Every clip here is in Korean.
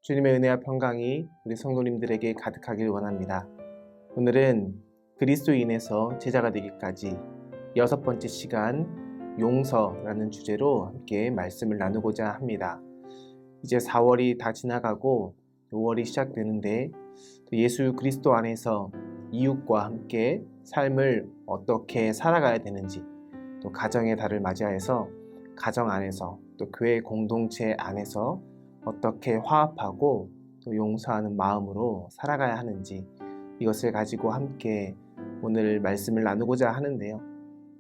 주님의 은혜와 평강이 우리 성도님들에게 가득하길 원합니다. 오늘은 그리스도인에서 제자가 되기까지 6번째 시간 용서라는 주제로 함께 말씀을 나누고자 합니다. 이제 4월이 다 지나가고 5월이 시작되는데 예수 그리스도 안에서 이웃과 함께 삶을 어떻게 살아가야 되는지, 또 가정의 달을 맞이해서 가정 안에서 또 교회 공동체 안에서 어떻게 화합하고 또 용서하는 마음으로 살아가야 하는지, 이것을 가지고 함께 오늘 말씀을 나누고자 하는데요.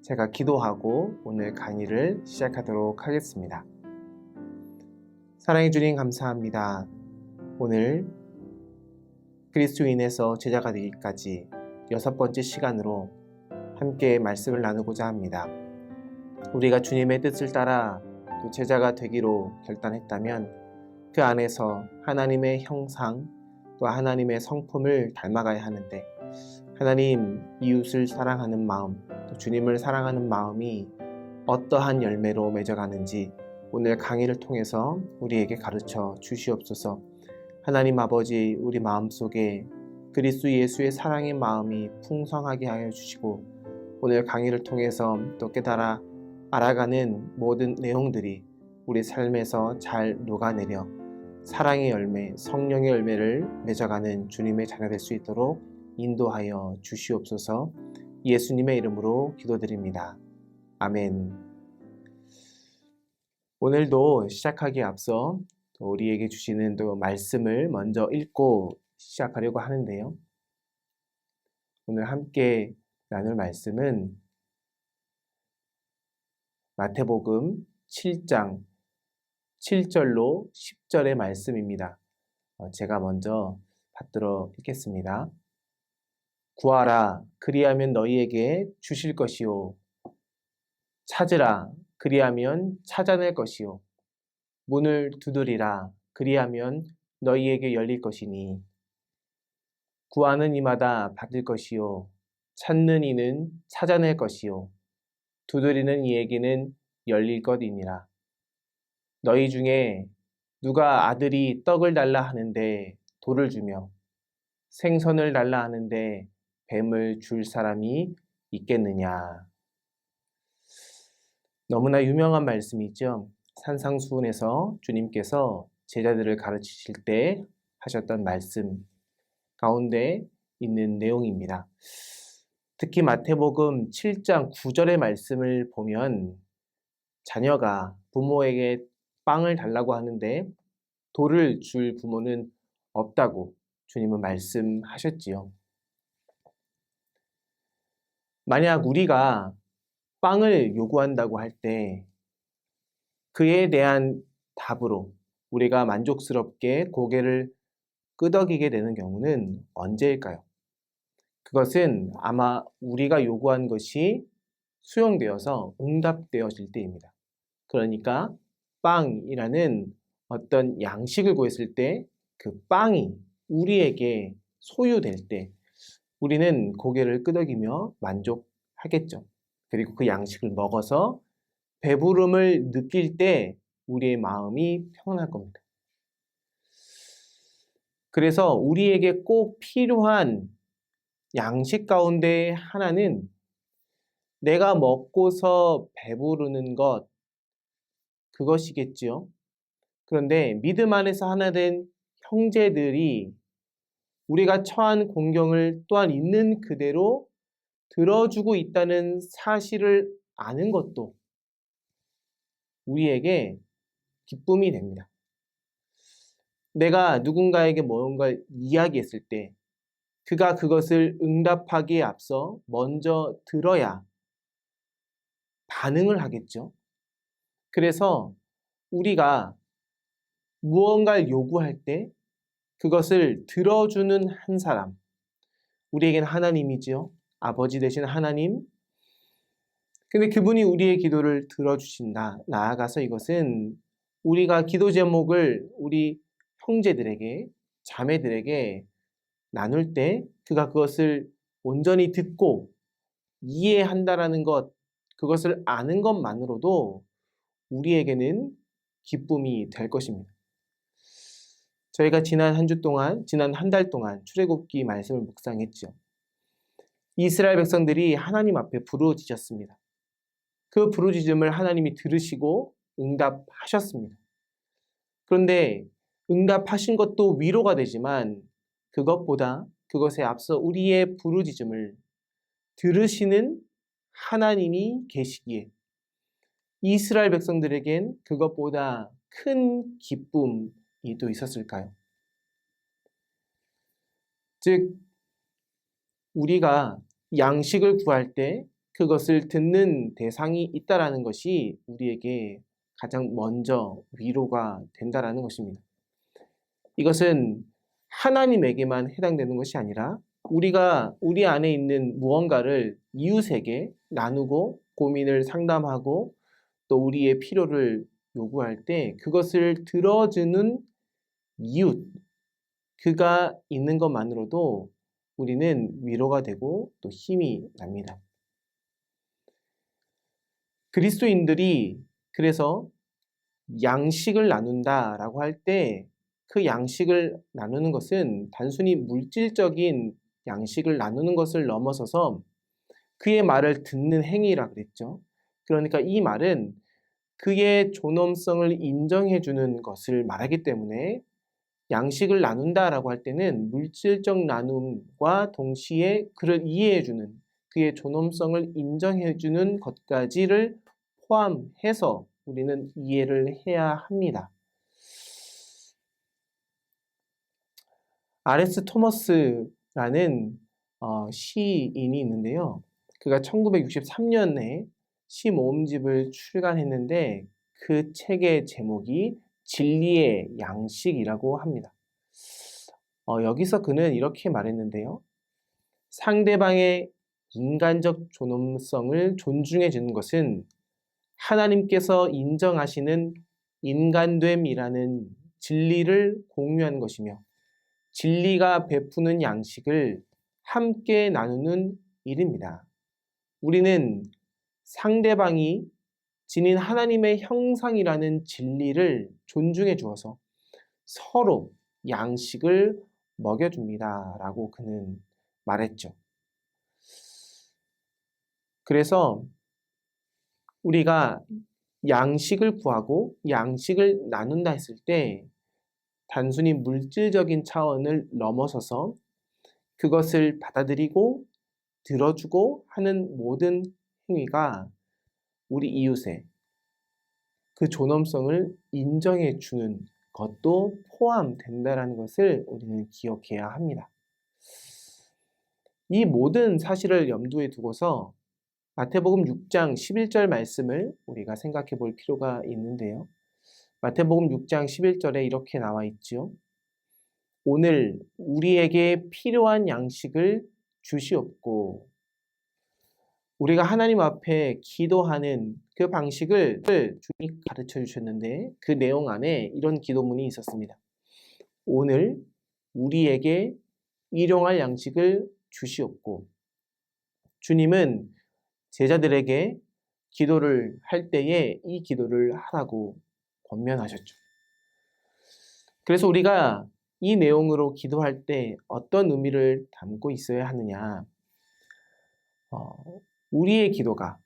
제가 기도하고 오늘 강의를 시작하도록 하겠습니다. 사랑해 주님 감사합니다. 오늘 그리스도인에서 제자가 되기까지 6번째 시간으로 함께 말씀을 나누고자 합니다. 우리가 주님의 뜻을 따라 또 제자가 되기로 결단했다면 그 안에서 하나님의 형상 또 하나님의 성품을 닮아가야 하는데, 하나님 이웃을 사랑하는 마음 또 주님을 사랑하는 마음이 어떠한 열매로 맺어가는지 오늘 강의를 통해서 우리에게 가르쳐 주시옵소서. 하나님 아버지, 우리 마음속에 그리스도 예수의 사랑의 마음이 풍성하게 하여 주시고, 오늘 강의를 통해서 또 깨달아 알아가는 모든 내용들이 우리 삶에서 잘 녹아내려 사랑의 열매, 성령의 열매를 맺어가는 주님의 자녀 될 수 있도록 인도하여 주시옵소서. 예수님의 이름으로 기도드립니다. 아멘. 오늘도 시작하기에 앞서 우리에게 주시는 또 말씀을 먼저 읽고 시작하려고 하는데요. 오늘 함께 나눌 말씀은 마태복음 7장 7절로 10절의 말씀입니다. 제가 먼저 받들어 읽겠습니다. 구하라, 그리하면 너희에게 주실 것이요. 찾으라, 그리하면 찾아낼 것이요. 문을 두드리라, 그리하면 너희에게 열릴 것이니. 구하는 이마다 받을 것이요. 찾는 이는 찾아낼 것이요. 두드리는 이에게는 열릴 것이니라. 너희 중에 누가 아들이 떡을 달라 하는데 돌을 주며 생선을 달라 하는데 뱀을 줄 사람이 있겠느냐. 너무나 유명한 말씀이죠. 산상수훈에서 주님께서 제자들을 가르치실 때 하셨던 말씀 가운데 있는 내용입니다. 특히 마태복음 7장 9절의 말씀을 보면 자녀가 부모에게 빵을 달라고 하는데 돌을 줄 부모는 없다고 주님은 말씀하셨지요. 만약 우리가 빵을 요구한다고 할 때 그에 대한 답으로 우리가 만족스럽게 고개를 끄덕이게 되는 경우는 언제일까요? 그것은 아마 우리가 요구한 것이 수용되어서 응답되어질 때입니다. 그러니까 빵이라는 어떤 양식을 구했을 때 그 빵이 우리에게 소유될 때 우리는 고개를 끄덕이며 만족하겠죠. 그리고 그 양식을 먹어서 배부름을 느낄 때 우리의 마음이 평안할 겁니다. 그래서 우리에게 꼭 필요한 양식 가운데 하나는 내가 먹고서 배부르는 것, 그것이겠지요. 그런데 믿음 안에서 하나 된 형제들이 우리가 처한 공경을 또한 있는 그대로 들어주고 있다는 사실을 아는 것도 우리에게 기쁨이 됩니다. 내가 누군가에게 뭔가를 이야기했을 때 그가 그것을 응답하기에 앞서 먼저 들어야 반응을 하겠죠. 그래서 우리가 무언가를 요구할 때 그것을 들어주는 한 사람, 우리에게는 하나님이지요. 아버지 되신 하나님. 근데 그분이 우리의 기도를 들어주신다. 나아가서 이것은 우리가 기도 제목을 우리 형제들에게, 자매들에게 나눌 때 그가 그것을 온전히 듣고 이해한다라는 것, 그것을 아는 것만으로도 우리에게는 기쁨이 될 것입니다. 저희가 지난 한 달 동안 출애굽기 말씀을 묵상했죠. 이스라엘 백성들이 하나님 앞에 부르짖었습니다. 그 부르짖음을 하나님이 들으시고 응답하셨습니다. 그런데 응답하신 것도 위로가 되지만 그것에 앞서 우리의 부르짖음을 들으시는 하나님이 계시기에 이스라엘 백성들에겐 그것보다 큰 기쁨이 또 있었을까요? 즉, 우리가 양식을 구할 때 그것을 듣는 대상이 있다라는 것이 우리에게 가장 먼저 위로가 된다라는 것입니다. 이것은 하나님에게만 해당되는 것이 아니라 우리가 우리 안에 있는 무언가를 이웃에게 나누고 고민을 상담하고 또 우리의 필요를 요구할 때 그것을 들어주는 이웃, 그가 있는 것만으로도 우리는 위로가 되고 또 힘이 납니다. 그리스도인들이 그래서 양식을 나눈다라고 할 때 그 양식을 나누는 것은 단순히 물질적인 양식을 나누는 것을 넘어서서 그의 말을 듣는 행위라 그랬죠. 그러니까 이 말은 그의 존엄성을 인정해 주는 것을 말하기 때문에 양식을 나눈다라고 할 때는 물질적 나눔과 동시에 그를 이해해 주는 그의 존엄성을 인정해 주는 것까지를 포함해서 우리는 이해를 해야 합니다. R.S. 토머스라는 시인이 있는데요. 그가 1963년에 시 모음집을 출간했는데 그 책의 제목이 진리의 양식이라고 합니다. 여기서 그는 이렇게 말했는데요. 상대방의 인간적 존엄성을 존중해 주는 것은 하나님께서 인정하시는 인간됨이라는 진리를 공유하는 것이며 진리가 베푸는 양식을 함께 나누는 일입니다. 우리는 상대방이 지닌 하나님의 형상이라는 진리를 존중해 주어서 서로 양식을 먹여줍니다. 라고 그는 말했죠. 그래서 우리가 양식을 구하고 양식을 나눈다 했을 때 단순히 물질적인 차원을 넘어서서 그것을 받아들이고 들어주고 하는 모든 행위가 우리 이웃의 그 존엄성을 인정해 주는 것도 포함된다는 것을 우리는 기억해야 합니다. 이 모든 사실을 염두에 두고서 마태복음 6장 11절 말씀을 우리가 생각해 볼 필요가 있는데요. 마태복음 6장 11절에 이렇게 나와 있죠. 오늘 우리에게 필요한 양식을 주시옵고. 우리가 하나님 앞에 기도하는 그 방식을 주님이 가르쳐 주셨는데 그 내용 안에 이런 기도문이 있었습니다. 오늘 우리에게 일용할 양식을 주시옵고. 주님은 제자들에게 기도를 할 때에 이 기도를 하라고 권면하셨죠. 그래서 우리가 이 내용으로 기도할 때 어떤 의미를 담고 있어야 하느냐. 우리의 기도가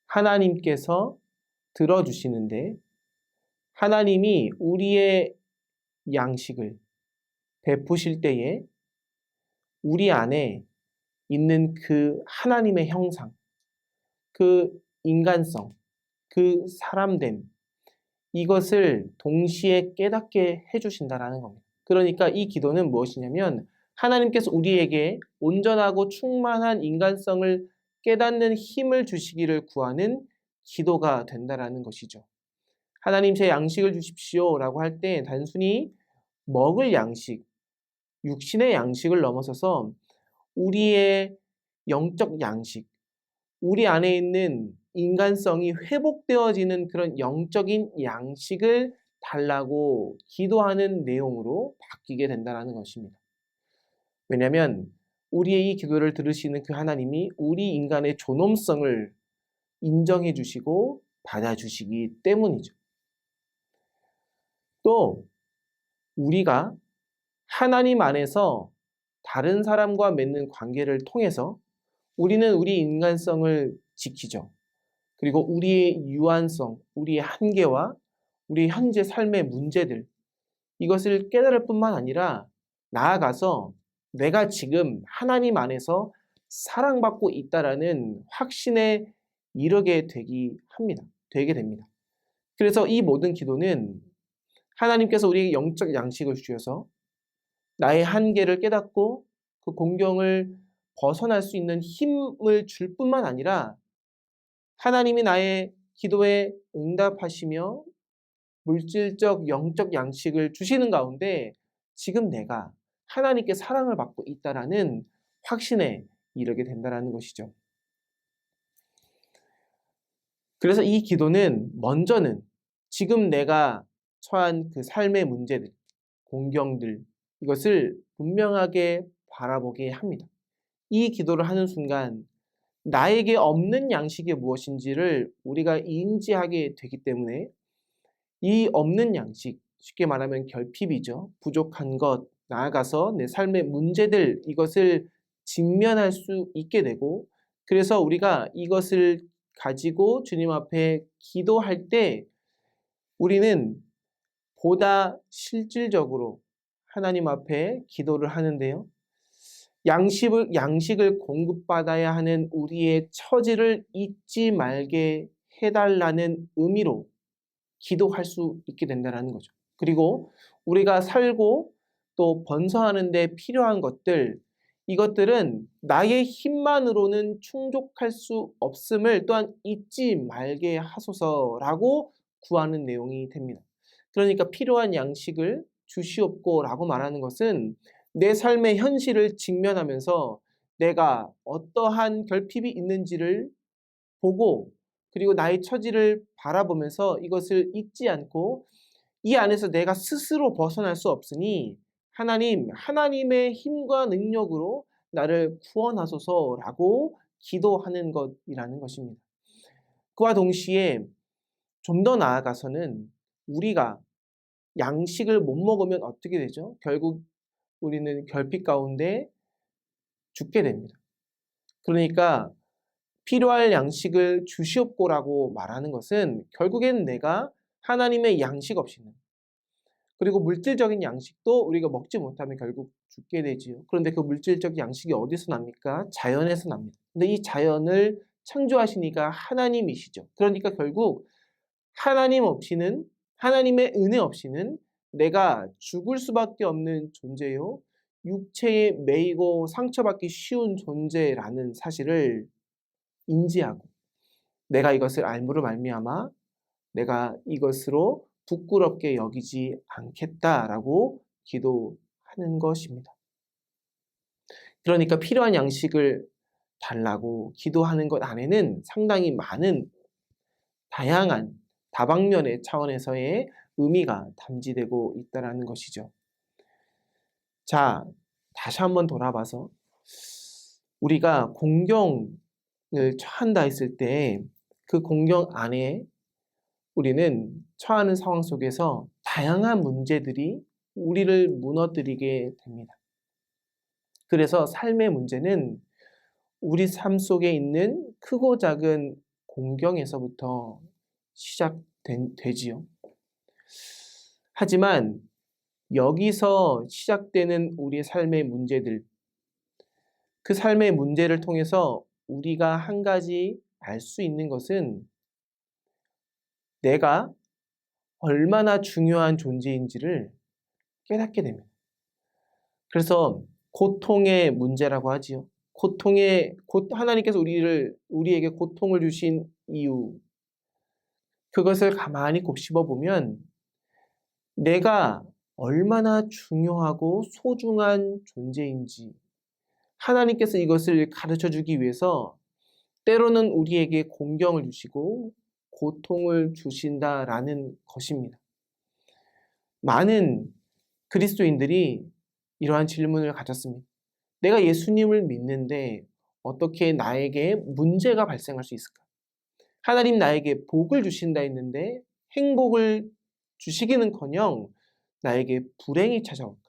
하나님께서 들어주시는데 하나님이 우리의 양식을 베푸실 때에 우리 안에 있는 그 하나님의 형상, 그 인간성, 그 사람됨, 이것을 동시에 깨닫게 해주신다라는 겁니다. 그러니까 이 기도는 무엇이냐면 하나님께서 우리에게 온전하고 충만한 인간성을 깨닫는 힘을 주시기를 구하는 기도가 된다라는 것이죠. 하나님 제 양식을 주십시오 라고 할 때 단순히 먹을 양식, 육신의 양식을 넘어서서 우리의 영적 양식, 우리 안에 있는 인간성이 회복되어지는 그런 영적인 양식을 달라고 기도하는 내용으로 바뀌게 된다는 것입니다. 왜냐하면 우리의 이 기도를 들으시는 그 하나님이 우리 인간의 존엄성을 인정해 주시고 받아주시기 때문이죠. 또 우리가 하나님 안에서 다른 사람과 맺는 관계를 통해서 우리는 우리 인간성을 지키죠. 그리고 우리의 유한성, 우리의 한계와 우리 현재 삶의 문제들, 이것을 깨달을 뿐만 아니라 나아가서 내가 지금 하나님 안에서 사랑받고 있다라는 확신에 이르게 되게 됩니다. 그래서 이 모든 기도는 하나님께서 우리에게 영적 양식을 주셔서 나의 한계를 깨닫고 그 공경을 벗어날 수 있는 힘을 줄 뿐만 아니라 하나님이 나의 기도에 응답하시며 물질적, 영적 양식을 주시는 가운데 지금 내가 하나님께 사랑을 받고 있다라는 확신에 이르게 된다는 것이죠. 그래서 이 기도는 먼저는 지금 내가 처한 그 삶의 문제들, 공경들, 이것을 분명하게 바라보게 합니다. 이 기도를 하는 순간 나에게 없는 양식이 무엇인지를 우리가 인지하게 되기 때문에 이 없는 양식, 쉽게 말하면 결핍이죠. 부족한 것, 나아가서 내 삶의 문제들, 이것을 직면할 수 있게 되고, 그래서 우리가 이것을 가지고 주님 앞에 기도할 때 우리는 보다 실질적으로 하나님 앞에 기도를 하는데요. 양식을 공급받아야 하는 우리의 처지를 잊지 말게 해달라는 의미로 기도할 수 있게 된다는 거죠. 그리고 우리가 살고 또 번성하는 데 필요한 것들, 이것들은 나의 힘만으로는 충족할 수 없음을 또한 잊지 말게 하소서라고 구하는 내용이 됩니다. 그러니까 필요한 양식을 주시옵고라고 말하는 것은 내 삶의 현실을 직면하면서 내가 어떠한 결핍이 있는지를 보고 그리고 나의 처지를 바라보면서 이것을 잊지 않고 이 안에서 내가 스스로 벗어날 수 없으니 하나님의 힘과 능력으로 나를 구원하소서라고 기도하는 것이라는 것입니다. 그와 동시에 좀 더 나아가서는 우리가 양식을 못 먹으면 어떻게 되죠? 결국 우리는 결핍 가운데 죽게 됩니다. 그러니까 필요할 양식을 주시옵고라고 말하는 것은 결국엔 내가 하나님의 양식 없이는 그리고 물질적인 양식도 우리가 먹지 못하면 결국 죽게 되지요. 그런데 그 물질적 양식이 어디서 납니까? 자연에서 납니다. 근데 이 자연을 창조하시니까 하나님이시죠. 그러니까 결국 하나님의 은혜 없이는 내가 죽을 수밖에 없는 존재요. 육체에 매이고 상처받기 쉬운 존재라는 사실을 인지하고 내가 이것을 알므로 말미암아 내가 이것으로 부끄럽게 여기지 않겠다라고 기도하는 것입니다. 그러니까 필요한 양식을 달라고 기도하는 것 안에는 상당히 많은 다양한 다방면의 차원에서의 의미가 담지되고 있다는 것이죠. 자, 다시 한번 돌아봐서 우리가 공경을 처한다 했을 때 그 공경 안에 우리는 처하는 상황 속에서 다양한 문제들이 우리를 무너뜨리게 됩니다. 그래서 삶의 문제는 우리 삶 속에 있는 크고 작은 공경에서부터 시작되지요. 하지만 여기서 시작되는 우리의 삶의 문제들, 그 삶의 문제를 통해서 우리가 한 가지 알 수 있는 것은 내가 얼마나 중요한 존재인지를 깨닫게 됩니다. 그래서 고통의 문제라고 하지요. 하나님께서 우리에게 고통을 주신 이유, 그것을 가만히 곱씹어 보면 내가 얼마나 중요하고 소중한 존재인지 하나님께서 이것을 가르쳐 주기 위해서 때로는 우리에게 공경을 주시고 고통을 주신다라는 것입니다. 많은 그리스도인들이 이러한 질문을 가졌습니다. 내가 예수님을 믿는데 어떻게 나에게 문제가 발생할 수 있을까? 하나님 나에게 복을 주신다 했는데 행복을 주시기는커녕 나에게 불행이 찾아올까?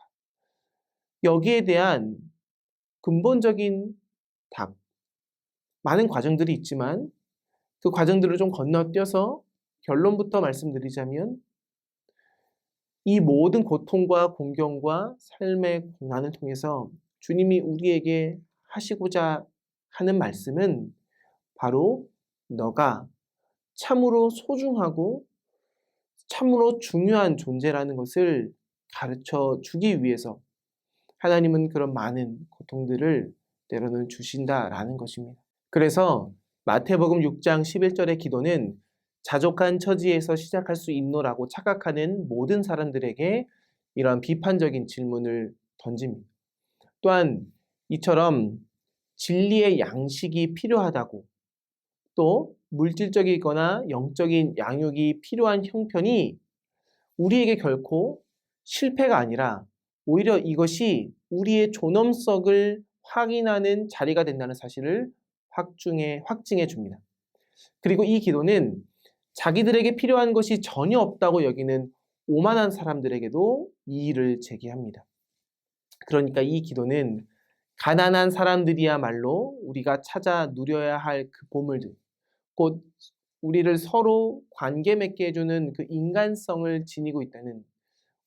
여기에 대한 근본적인 답, 많은 과정들이 있지만 그 과정들을 좀 건너뛰어서 결론부터 말씀드리자면 이 모든 고통과 공경과 삶의 고난을 통해서 주님이 우리에게 하시고자 하는 말씀은 바로 너가 참으로 소중하고 참으로 중요한 존재라는 것을 가르쳐 주기 위해서 하나님은 그런 많은 고통들을 때로는 주신다라는 것입니다. 그래서 마태복음 6장 11절의 기도는 자족한 처지에서 시작할 수 있노라고 착각하는 모든 사람들에게 이러한 비판적인 질문을 던집니다. 또한 이처럼 진리의 양식이 필요하다고 또 물질적이거나 영적인 양육이 필요한 형편이 우리에게 결코 실패가 아니라 오히려 이것이 우리의 존엄성을 확인하는 자리가 된다는 사실을 확증해 줍니다. 그리고 이 기도는 자기들에게 필요한 것이 전혀 없다고 여기는 오만한 사람들에게도 이의를 제기합니다. 그러니까 이 기도는 가난한 사람들이야말로 우리가 찾아 누려야 할 그 보물들, 곧 우리를 서로 관계 맺게 해주는 그 인간성을 지니고 있다는,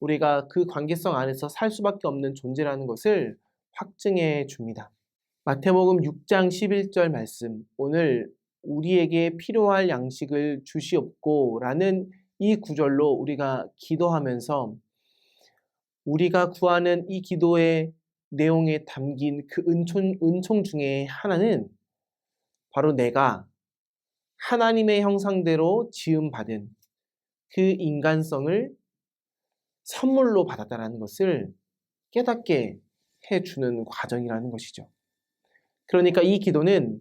우리가 그 관계성 안에서 살 수밖에 없는 존재라는 것을 확증해 줍니다. 마태복음 6장 11절 말씀, 오늘 우리에게 필요할 양식을 주시옵고 라는 이 구절로 우리가 기도하면서 우리가 구하는 이 기도의 내용에 담긴 그 은총 중에 하나는 바로 내가 하나님의 형상대로 지음받은 그 인간성을 선물로 받았다는 것을 깨닫게 해주는 과정이라는 것이죠. 그러니까 이 기도는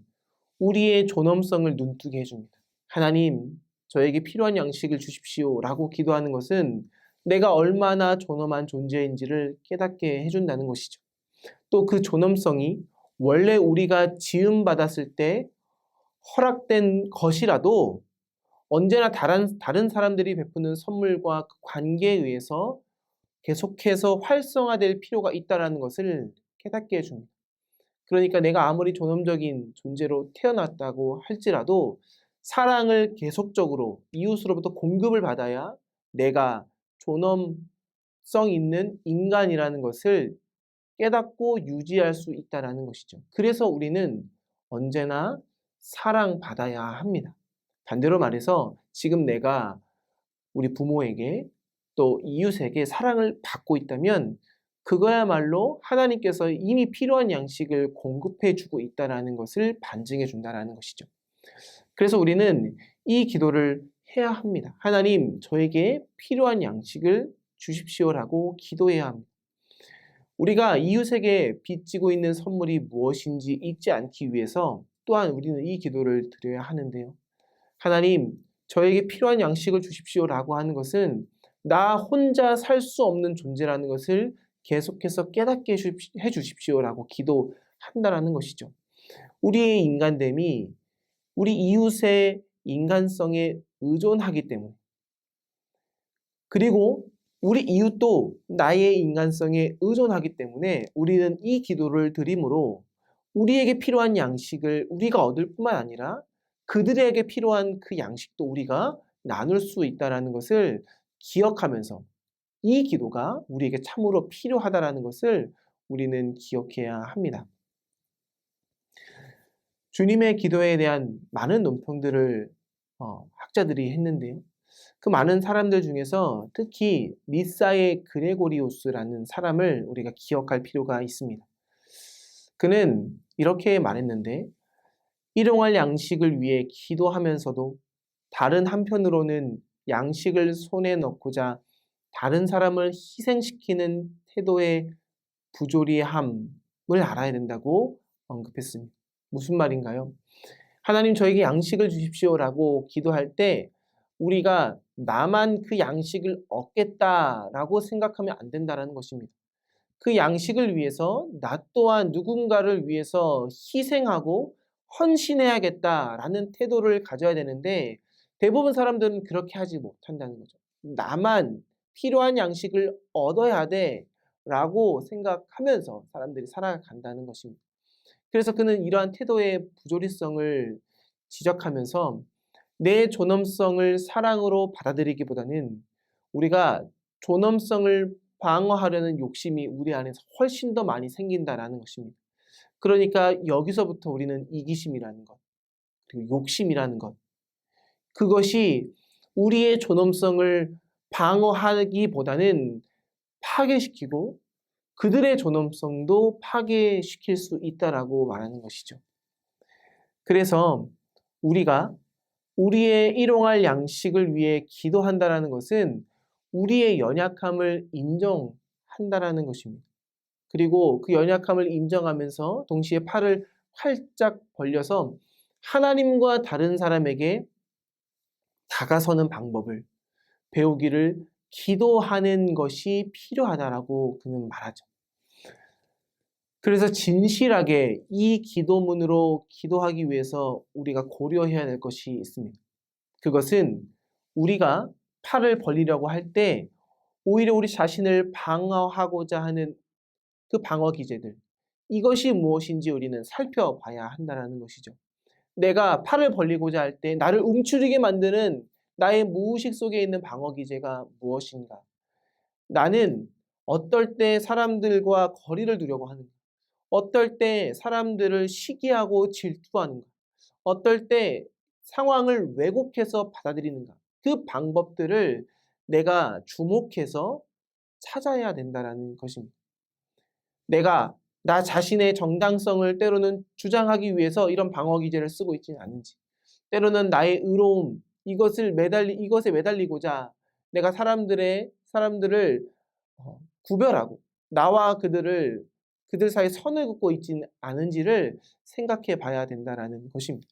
우리의 존엄성을 눈뜨게 해줍니다. 하나님, 저에게 필요한 양식을 주십시오 라고 기도하는 것은 내가 얼마나 존엄한 존재인지를 깨닫게 해준다는 것이죠. 또 그 존엄성이 원래 우리가 지음받았을 때 허락된 것이라도 언제나 다른 사람들이 베푸는 선물과 그 관계에 의해서 계속해서 활성화될 필요가 있다는 것을 깨닫게 해줍니다. 그러니까 내가 아무리 존엄적인 존재로 태어났다고 할지라도 사랑을 계속적으로 이웃으로부터 공급을 받아야 내가 존엄성 있는 인간이라는 것을 깨닫고 유지할 수 있다는 것이죠. 그래서 우리는 언제나 사랑받아야 합니다. 반대로 말해서 지금 내가 우리 부모에게 또 이웃에게 사랑을 받고 있다면 그거야말로 하나님께서 이미 필요한 양식을 공급해 주고 있다는 것을 반증해 준다는 것이죠. 그래서 우리는 이 기도를 해야 합니다. 하나님, 저에게 필요한 양식을 주십시오라고 기도해야 합니다. 우리가 이웃에게 빚지고 있는 선물이 무엇인지 잊지 않기 위해서 또한 우리는 이 기도를 드려야 하는데요. 하나님, 저에게 필요한 양식을 주십시오라고 하는 것은 나 혼자 살 수 없는 존재라는 것을 계속해서 깨닫게 해 주십시오라고 기도한다라는 것이죠. 우리의 인간됨이 우리 이웃의 인간성에 의존하기 때문에, 그리고 우리 이웃도 나의 인간성에 의존하기 때문에 우리는 이 기도를 드림으로 우리에게 필요한 양식을 우리가 얻을 뿐만 아니라 그들에게 필요한 그 양식도 우리가 나눌 수 있다는 것을 기억하면서 이 기도가 우리에게 참으로 필요하다는 것을 우리는 기억해야 합니다. 주님의 기도에 대한 많은 논평들을 학자들이 했는데요. 그 많은 사람들 중에서 특히 니사의 그레고리우스라는 사람을 우리가 기억할 필요가 있습니다. 그는 이렇게 말했는데, 일용할 양식을 위해 기도하면서도 다른 한편으로는 양식을 손에 넣고자 다른 사람을 희생시키는 태도의 부조리함을 알아야 된다고 언급했습니다. 무슨 말인가요? 하나님, 저에게 양식을 주십시오라고 기도할 때 우리가 나만 그 양식을 얻겠다라고 생각하면 안 된다는 것입니다. 그 양식을 위해서 나 또한 누군가를 위해서 희생하고 헌신해야겠다라는 태도를 가져야 되는데 대부분 사람들은 그렇게 하지 못한다는 거죠. 나만 필요한 양식을 얻어야 돼 라고 생각하면서 사람들이 살아간다는 것입니다. 그래서 그는 이러한 태도의 부조리성을 지적하면서 내 존엄성을 사랑으로 받아들이기보다는 우리가 존엄성을 방어하려는 욕심이 우리 안에서 훨씬 더 많이 생긴다라는 것입니다. 그러니까 여기서부터 우리는 이기심이라는 것, 그리고 욕심이라는 것, 그것이 우리의 존엄성을 방어하기보다는 파괴시키고 그들의 존엄성도 파괴시킬 수 있다라고 말하는 것이죠. 그래서 우리가 우리의 일용할 양식을 위해 기도한다라는 것은 우리의 연약함을 인정한다라는 것입니다. 그리고 그 연약함을 인정하면서 동시에 팔을 활짝 벌려서 하나님과 다른 사람에게 다가서는 방법을 배우기를 기도하는 것이 필요하다라고 그는 말하죠. 그래서 진실하게 이 기도문으로 기도하기 위해서 우리가 고려해야 될 것이 있습니다. 그것은 우리가 팔을 벌리려고 할 때 오히려 우리 자신을 방어하고자 하는 그 방어 기제들, 이것이 무엇인지 우리는 살펴봐야 한다는 것이죠. 내가 팔을 벌리고자 할 때 나를 움츠리게 만드는 나의 무의식 속에 있는 방어 기제가 무엇인가? 나는 어떨 때 사람들과 거리를 두려고 하는가? 어떨 때 사람들을 시기하고 질투하는가? 어떨 때 상황을 왜곡해서 받아들이는가? 그 방법들을 내가 주목해서 찾아야 된다는 것입니다. 내가 나 자신의 정당성을 때로는 주장하기 위해서 이런 방어 기제를 쓰고 있지는 않은지, 때로는 나의 의로움, 이것에 매달리고자 내가 사람들을 구별하고 나와 그들 사이에 선을 긋고 있지는 않은지를 생각해 봐야 된다는 것입니다.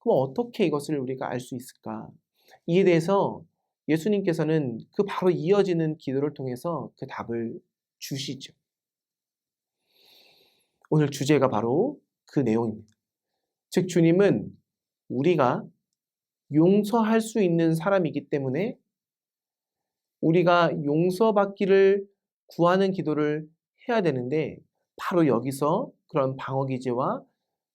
그럼 어떻게 이것을 우리가 알 수 있을까? 이에 대해서 예수님께서는 그 바로 이어지는 기도를 통해서 그 답을 주시죠. 오늘 주제가 바로 그 내용입니다. 즉 주님은 우리가 용서할 수 있는 사람이기 때문에 우리가 용서받기를 구하는 기도를 해야 되는데 바로 여기서 그런 방어 기제와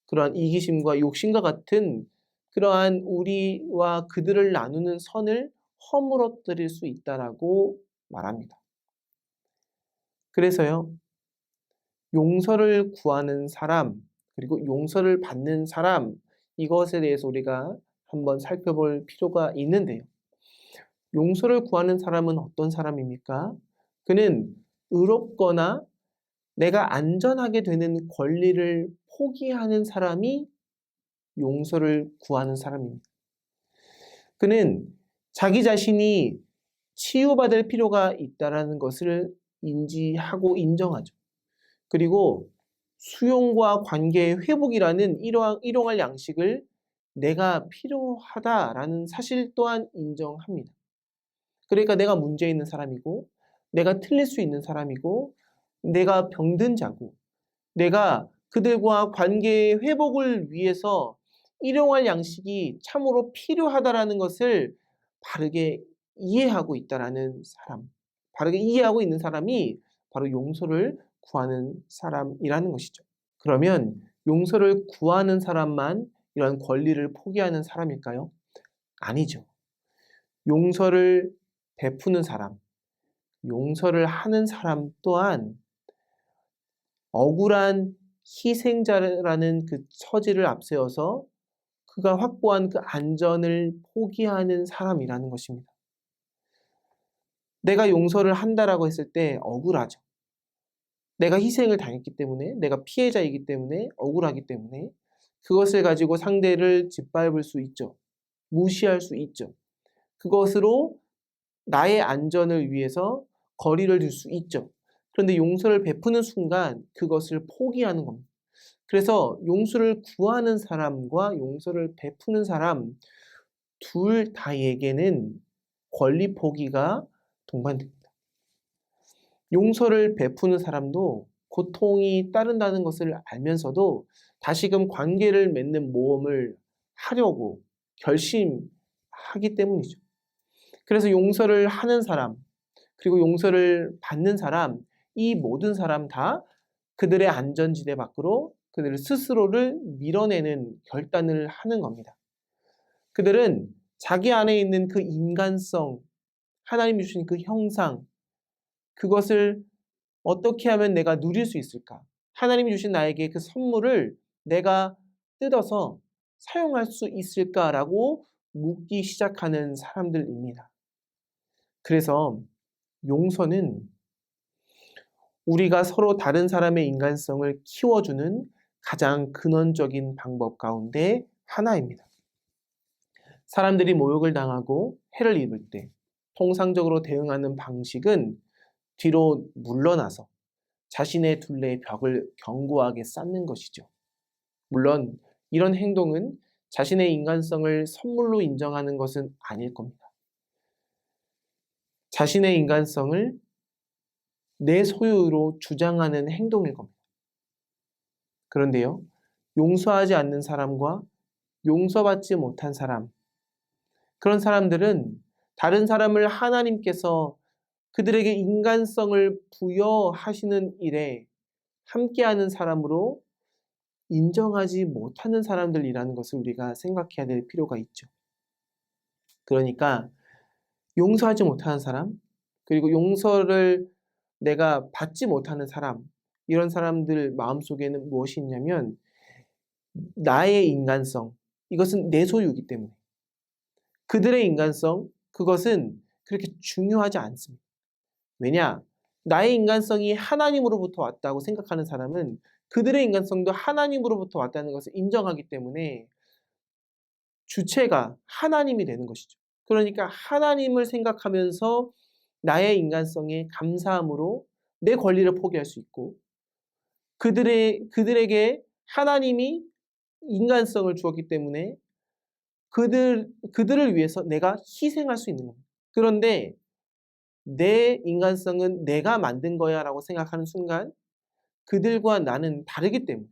그러한 이기심과 욕심과 같은 그러한 우리와 그들을 나누는 선을 허물어뜨릴 수 있다라고 말합니다. 그래서요, 용서를 구하는 사람, 그리고 용서를 받는 사람, 이것에 대해서 우리가 한번 살펴볼 필요가 있는데요. 용서를 구하는 사람은 어떤 사람입니까? 그는 의롭거나 내가 안전하게 되는 권리를 포기하는 사람이 용서를 구하는 사람입니다. 그는 자기 자신이 치유받을 필요가 있다는 것을 인지하고 인정하죠. 그리고 수용과 관계의 회복이라는 일용할 양식을 내가 필요하다라는 사실 또한 인정합니다. 그러니까 내가 문제 있는 사람이고, 내가 틀릴 수 있는 사람이고, 내가 병든 자고, 내가 그들과 관계의 회복을 위해서 일용할 양식이 참으로 필요하다라는 것을 바르게 이해하고 있다라는 사람, 바르게 이해하고 있는 사람이 바로 용서를 구하는 사람이라는 것이죠. 그러면 용서를 구하는 사람만 이런 권리를 포기하는 사람일까요? 아니죠. 용서를 베푸는 사람, 용서를 하는 사람 또한 억울한 희생자라는 그 처지를 앞세워서 그가 확보한 그 안전을 포기하는 사람이라는 것입니다. 내가 용서를 한다라고 했을 때 억울하죠. 내가 희생을 당했기 때문에, 내가 피해자이기 때문에, 억울하기 때문에 그것을 가지고 상대를 짓밟을 수 있죠. 무시할 수 있죠. 그것으로 나의 안전을 위해서 거리를 둘 수 있죠. 그런데 용서를 베푸는 순간 그것을 포기하는 겁니다. 그래서 용서를 구하는 사람과 용서를 베푸는 사람 둘 다에게는 권리 포기가 동반됩니다. 용서를 베푸는 사람도 고통이 따른다는 것을 알면서도 다시금 관계를 맺는 모험을 하려고 결심하기 때문이죠. 그래서 용서를 하는 사람, 그리고 용서를 받는 사람, 이 모든 사람 다 그들의 안전지대 밖으로 그들 스스로를 밀어내는 결단을 하는 겁니다. 그들은 자기 안에 있는 그 인간성, 하나님이 주신 그 형상, 그것을 어떻게 하면 내가 누릴 수 있을까? 하나님이 주신 나에게 그 선물을 내가 뜯어서 사용할 수 있을까라고 묻기 시작하는 사람들입니다. 그래서 용서는 우리가 서로 다른 사람의 인간성을 키워주는 가장 근원적인 방법 가운데 하나입니다. 사람들이 모욕을 당하고 해를 입을 때 통상적으로 대응하는 방식은 뒤로 물러나서 자신의 둘레의 벽을 견고하게 쌓는 것이죠. 물론 이런 행동은 자신의 인간성을 선물로 인정하는 것은 아닐 겁니다. 자신의 인간성을 내 소유로 주장하는 행동일 겁니다. 그런데요, 용서하지 않는 사람과 용서받지 못한 사람, 그런 사람들은 다른 사람을 하나님께서 그들에게 인간성을 부여하시는 일에 함께하는 사람으로 인정하지 못하는 사람들이라는 것을 우리가 생각해야 될 필요가 있죠. 그러니까 용서하지 못하는 사람, 그리고 용서를 내가 받지 못하는 사람, 이런 사람들 마음속에는 무엇이 있냐면 나의 인간성, 이것은 내 소유이기 때문에 그들의 인간성, 그것은 그렇게 중요하지 않습니다. 왜냐? 나의 인간성이 하나님으로부터 왔다고 생각하는 사람은 그들의 인간성도 하나님으로부터 왔다는 것을 인정하기 때문에 주체가 하나님이 되는 것이죠. 그러니까 하나님을 생각하면서 나의 인간성에 감사함으로 내 권리를 포기할 수 있고 그들에게 하나님이 인간성을 주었기 때문에 그들을 위해서 내가 희생할 수 있는 겁니다. 그런데 내 인간성은 내가 만든 거야 라고 생각하는 순간 그들과 나는 다르기 때문에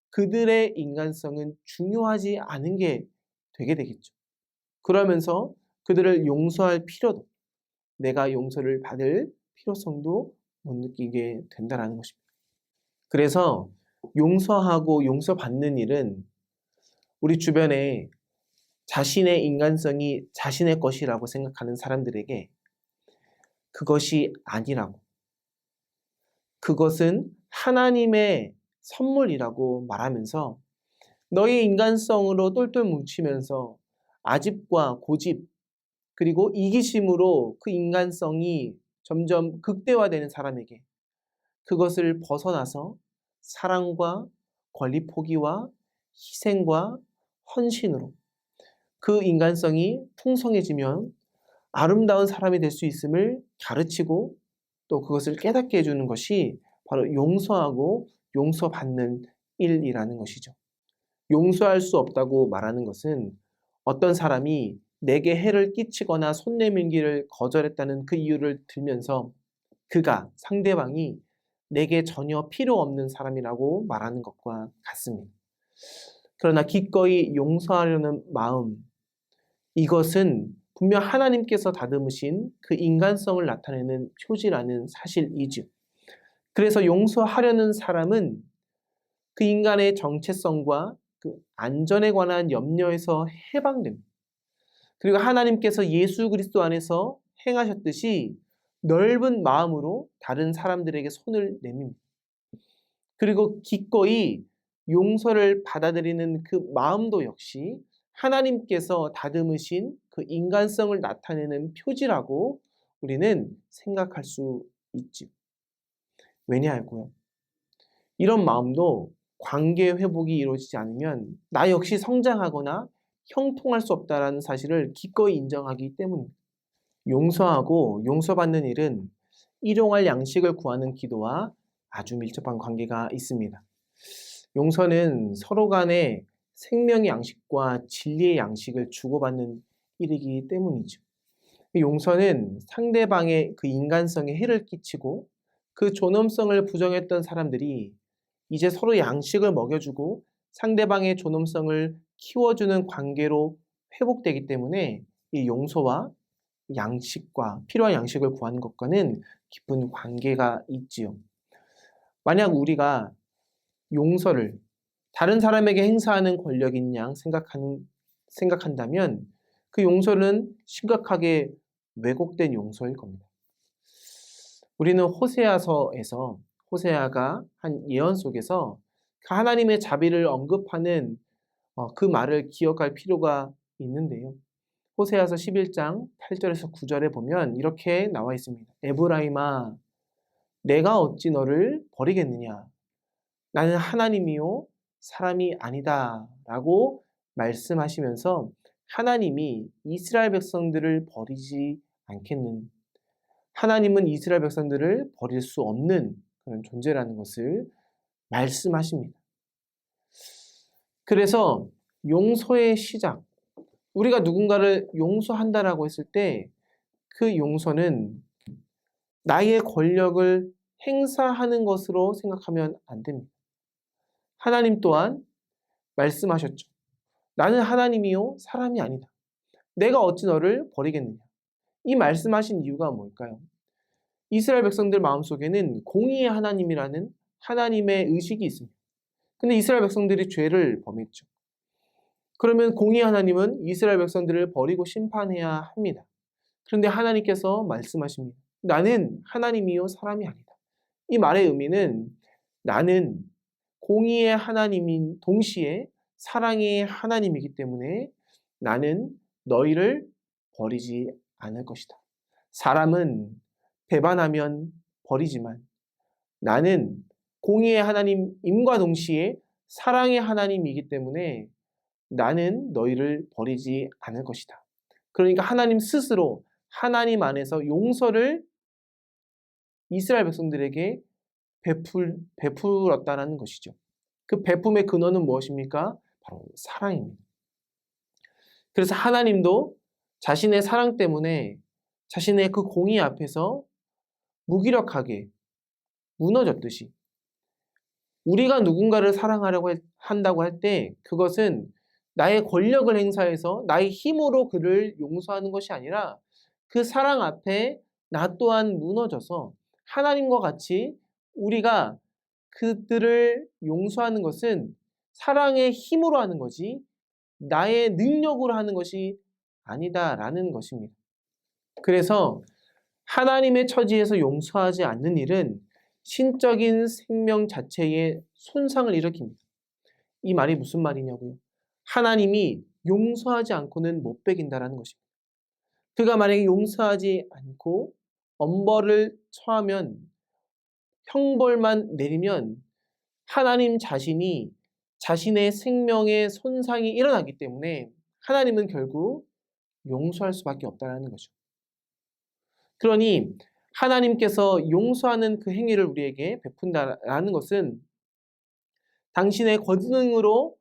그들의 인간성은 중요하지 않은 게 되게 되겠죠. 그러면서 그들을 용서할 필요도, 내가 용서를 받을 필요성도 못 느끼게 된다는 것입니다. 그래서 용서하고 용서받는 일은 우리 주변에 자신의 인간성이 자신의 것이라고 생각하는 사람들에게 그것이 아니라고, 그것은 하나님의 선물이라고 말하면서 너의 인간성으로 똘똘 뭉치면서 아집과 고집 그리고 이기심으로 그 인간성이 점점 극대화되는 사람에게 그것을 벗어나서 사랑과 권리 포기와 희생과 헌신으로 그 인간성이 풍성해지면 아름다운 사람이 될 수 있음을 가르치고 또 그것을 깨닫게 해주는 것이 바로 용서하고 용서받는 일이라는 것이죠. 용서할 수 없다고 말하는 것은 어떤 사람이 내게 해를 끼치거나 손 내밀기를 거절했다는 그 이유를 들면서 그가, 상대방이 내게 전혀 필요 없는 사람이라고 말하는 것과 같습니다. 그러나 기꺼이 용서하려는 마음, 이것은 분명 하나님께서 다듬으신 그 인간성을 나타내는 표지라는 사실이죠. 그래서 용서하려는 사람은 그 인간의 정체성과 그 안전에 관한 염려에서 해방됩니다. 그리고 하나님께서 예수 그리스도 안에서 행하셨듯이 넓은 마음으로 다른 사람들에게 손을 내밉니다. 그리고 기꺼이 용서를 받아들이는 그 마음도 역시 하나님께서 다듬으신 그 인간성을 나타내는 표지라고 우리는 생각할 수 있지. 왜냐하고요. 이런 마음도 관계 회복이 이루어지지 않으면 나 역시 성장하거나 형통할 수 없다는 사실을 기꺼이 인정하기 때문입니다. 용서하고 용서받는 일은 일용할 양식을 구하는 기도와 아주 밀접한 관계가 있습니다. 용서는 서로 간에 생명의 양식과 진리의 양식을 주고받는 일이기 때문이죠. 용서는 상대방의 그 인간성에 해를 끼치고 그 존엄성을 부정했던 사람들이 이제 서로 양식을 먹여주고 상대방의 존엄성을 키워주는 관계로 회복되기 때문에 이 용서와 양식과 필요한 양식을 구하는 것과는 깊은 관계가 있지요. 만약 우리가 용서를 다른 사람에게 행사하는 권력인 양 생각한다면 그 용서는 심각하게 왜곡된 용서일 겁니다. 우리는 호세아서에서 호세아가 한 예언 속에서 그 하나님의 자비를 언급하는 그 말을 기억할 필요가 있는데요. 호세아서 11장 8절에서 9절에 보면 이렇게 나와 있습니다. 에브라임아, 내가 어찌 너를 버리겠느냐? 나는 하나님이요 사람이 아니다 라고 말씀하시면서 하나님이 이스라엘 백성들을 버리지 않겠는, 하나님은 이스라엘 백성들을 버릴 수 없는 그런 존재라는 것을 말씀하십니다. 그래서 용서의 시작, 우리가 누군가를 용서한다라고 했을 때 그 용서는 나의 권력을 행사하는 것으로 생각하면 안 됩니다. 하나님 또한 말씀하셨죠. 나는 하나님이요 사람이 아니다. 내가 어찌 너를 버리겠느냐. 이 말씀하신 이유가 뭘까요? 이스라엘 백성들 마음속에는 공의의 하나님이라는 하나님의 의식이 있습니다. 근데 이스라엘 백성들이 죄를 범했죠. 그러면 공의의 하나님은 이스라엘 백성들을 버리고 심판해야 합니다. 그런데 하나님께서 말씀하십니다. 나는 하나님이요 사람이 아니다. 이 말의 의미는 나는 공의의 하나님인 동시에 사랑의 하나님이기 때문에 나는 너희를 버리지 않을 것이다. 사람은 배반하면 버리지만 나는 공의의 하나님임과 동시에 사랑의 하나님이기 때문에 나는 너희를 버리지 않을 것이다. 그러니까 하나님 스스로 하나님 안에서 용서를 이스라엘 백성들에게 베풀었다는 것이죠. 그 베품의 근원은 무엇입니까? 바로 사랑입니다. 그래서 하나님도 자신의 사랑 때문에 자신의 그 공의 앞에서 무기력하게 무너졌듯이 우리가 누군가를 사랑하려고 한다고 할 때 그것은 나의 권력을 행사해서 나의 힘으로 그를 용서하는 것이 아니라 그 사랑 앞에 나 또한 무너져서 하나님과 같이 우리가 그들을 용서하는 것은 사랑의 힘으로 하는 거지 나의 능력으로 하는 것이 아니다라는 것입니다. 그래서 하나님의 처지에서 용서하지 않는 일은 신적인 생명 자체에 손상을 일으킵니다. 이 말이 무슨 말이냐고요? 하나님이 용서하지 않고는 못 베긴다라는 것입니다. 그가 만약에 용서하지 않고 엄벌을 처하면 형벌만 내리면 하나님 자신이 자신의 생명에 손상이 일어나기 때문에 하나님은 결국 용서할 수밖에 없다는 거죠. 그러니 하나님께서 용서하는 그 행위를 우리에게 베푼다라는 것은 당신의 권능으로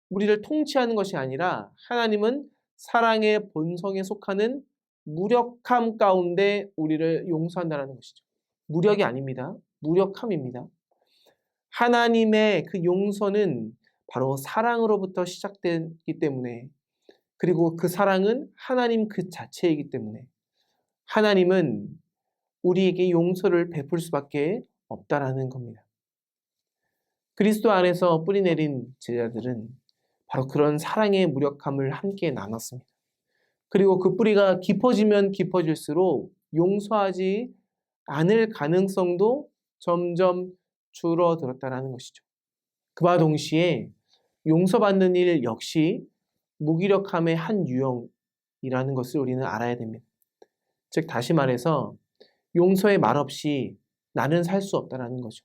우리를 통치하는 것이 아니라 하나님은 사랑의 본성에 속하는 무력함 가운데 우리를 용서한다는 것이죠. 무력이 아닙니다. 무력함입니다. 하나님의 그 용서는 바로 사랑으로부터 시작되기 때문에 그리고 그 사랑은 하나님 그 자체이기 때문에 하나님은 우리에게 용서를 베풀 수밖에 없다라는 겁니다. 그리스도 안에서 뿌리내린 제자들은 바로 그런 사랑의 무력함을 함께 나눴습니다. 그리고 그 뿌리가 깊어지면 깊어질수록 용서하지 않을 가능성도 점점 줄어들었다는 것이죠. 그와 동시에 용서받는 일 역시 무기력함의 한 유형이라는 것을 우리는 알아야 됩니다. 즉 다시 말해서 용서의 말 없이 나는 살 수 없다는 거죠.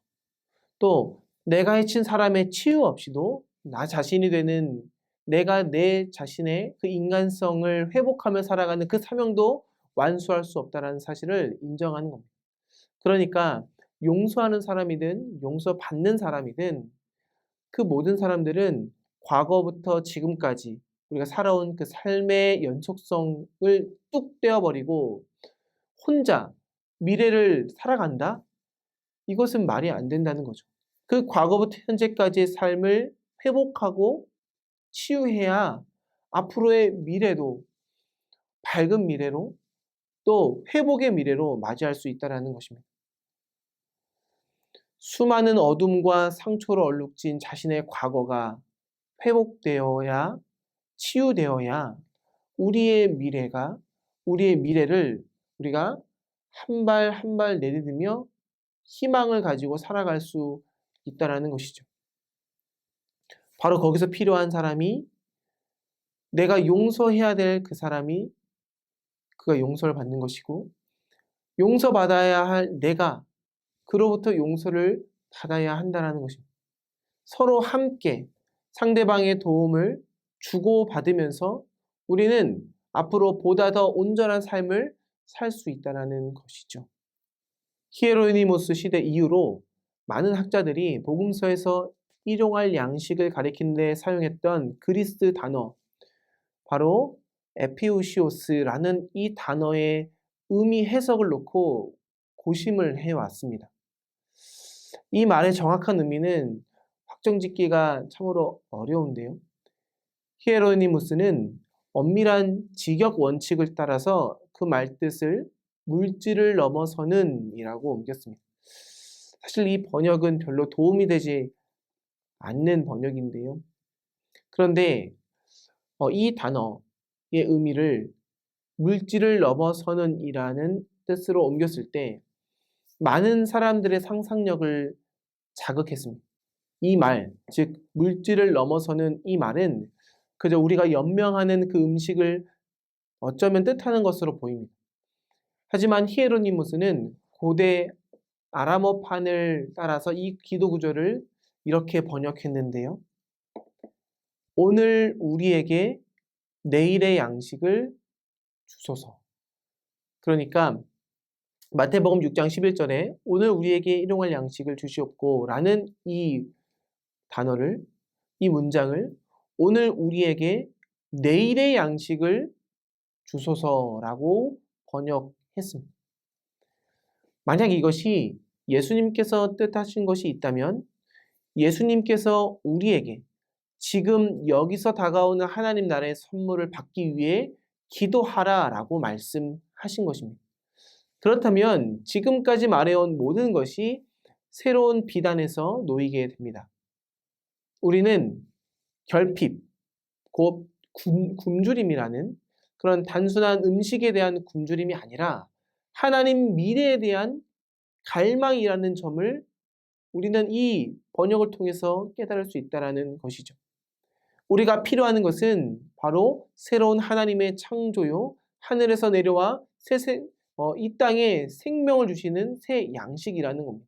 또 내가 해친 사람의 치유 없이도 나 자신이 되는 내가 내 자신의 그 인간성을 회복하며 살아가는 그 사명도 완수할 수 없다는 사실을 인정하는 겁니다. 그러니까 용서하는 사람이든 용서받는 사람이든 그 모든 사람들은 과거부터 지금까지 우리가 살아온 그 삶의 연속성을 뚝 떼어버리고 혼자 미래를 살아간다? 이것은 말이 안 된다는 거죠. 그 과거부터 현재까지의 삶을 회복하고 치유해야 앞으로의 미래도 밝은 미래로 또 회복의 미래로 맞이할 수 있다는 것입니다. 수많은 어둠과 상처로 얼룩진 자신의 과거가 회복되어야, 치유되어야 우리의 미래를 우리가 한 발 한 발 내딛으며 희망을 가지고 살아갈 수 있다는 것이죠. 바로 거기서 필요한 사람이, 내가 용서해야 될 그 사람이 그가 용서를 받는 것이고, 용서받아야 할 내가 그로부터 용서를 받아야 한다는 것입니다. 서로 함께 상대방의 도움을 주고받으면서 우리는 앞으로 보다 더 온전한 삶을 살 수 있다는 것이죠. 히에로니모스 시대 이후로 많은 학자들이 복음서에서 일용할 양식을 가리키는 데 사용했던 그리스 단어, 바로 에피우시오스라는 이 단어의 의미 해석을 놓고 고심을 해왔습니다. 이 말의 정확한 의미는 확정짓기가 참으로 어려운데요. 히에로니무스는 엄밀한 직역 원칙을 따라서 그 말뜻을 물질을 넘어서는 이라고 옮겼습니다. 사실 이 번역은 별로 도움이 되지 않는 번역인데요. 그런데 이 단어의 의미를 물질을 넘어서는 이라는 뜻으로 옮겼을 때 많은 사람들의 상상력을 자극했습니다. 이 말, 즉 물질을 넘어서는 이 말은 그저 우리가 연명하는 그 음식을 어쩌면 뜻하는 것으로 보입니다. 하지만 히에로니무스는 고대 아람어판을 따라서 이 기도 구절을 이렇게 번역했는데요. 오늘 우리에게 내일의 양식을 주소서. 그러니까 마태복음 6장 11절에 오늘 우리에게 일용할 양식을 주시옵고 라는 이 단어를, 이 문장을 오늘 우리에게 내일의 양식을 주소서라고 번역했습니다. 만약 이것이 예수님께서 뜻하신 것이 있다면 예수님께서 우리에게 지금 여기서 다가오는 하나님 나라의 선물을 받기 위해 기도하라라고 말씀하신 것입니다. 그렇다면 지금까지 말해온 모든 것이 새로운 비단에서 놓이게 됩니다. 우리는 결핍, 곧 굶주림이라는 그런 단순한 음식에 대한 굶주림이 아니라 하나님 미래에 대한 갈망이라는 점을 우리는 이 번역을 통해서 깨달을 수 있다는 것이죠. 우리가 필요한 것은 바로 새로운 하나님의 창조요, 하늘에서 내려와 이 땅에 생명을 주시는 새 양식이라는 겁니다.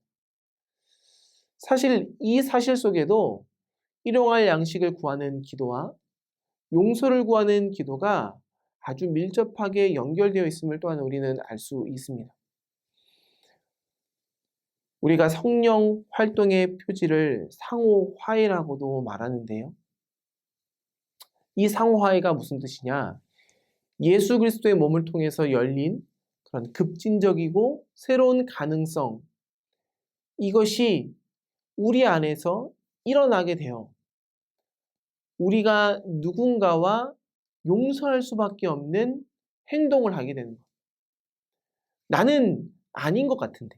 사실 이 사실 속에도 일용할 양식을 구하는 기도와 용서를 구하는 기도가 아주 밀접하게 연결되어 있음을 또한 우리는 알 수 있습니다. 우리가 성령 활동의 표지를 상호화해라고도 말하는데요. 이 상호화해가 무슨 뜻이냐? 예수 그리스도의 몸을 통해서 열린 그런 급진적이고 새로운 가능성, 이것이 우리 안에서 일어나게 되어 우리가 누군가와 용서할 수밖에 없는 행동을 하게 되는 것. 나는 아닌 것 같은데,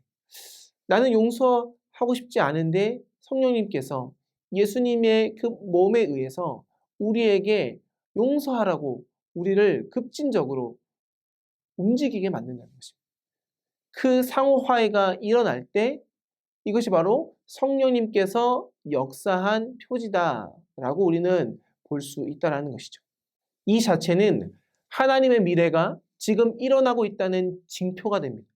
나는 용서하고 싶지 않은데 성령님께서 예수님의 그 몸에 의해서 우리에게 용서하라고 우리를 급진적으로 움직이게 만든다는 것입니다. 그 상호화해가 일어날 때 이것이 바로 성령님께서 역사한 표지다라고 우리는 볼 수 있다는 것이죠. 이 자체는 하나님의 미래가 지금 일어나고 있다는 징표가 됩니다.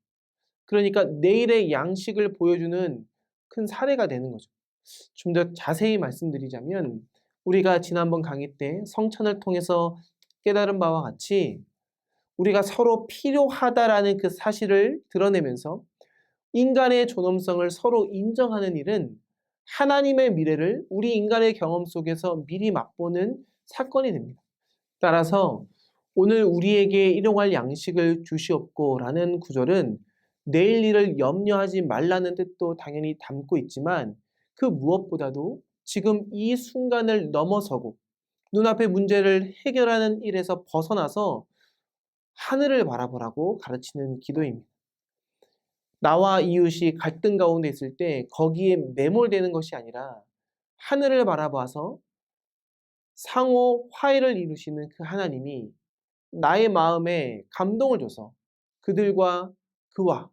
그러니까 내일의 양식을 보여주는 큰 사례가 되는 거죠. 좀 더 자세히 말씀드리자면 우리가 지난번 강의 때 성찬을 통해서 깨달은 바와 같이 우리가 서로 필요하다라는 그 사실을 드러내면서 인간의 존엄성을 서로 인정하는 일은 하나님의 미래를 우리 인간의 경험 속에서 미리 맛보는 사건이 됩니다. 따라서 오늘 우리에게 일용할 양식을 주시옵고 라는 구절은 내일 일을 염려하지 말라는 뜻도 당연히 담고 있지만 그 무엇보다도 지금 이 순간을 넘어서고 눈앞의 문제를 해결하는 일에서 벗어나서 하늘을 바라보라고 가르치는 기도입니다. 나와 이웃이 갈등 가운데 있을 때 거기에 매몰되는 것이 아니라 하늘을 바라봐서 상호 화해를 이루시는 그 하나님이 나의 마음에 감동을 줘서 그들과 그와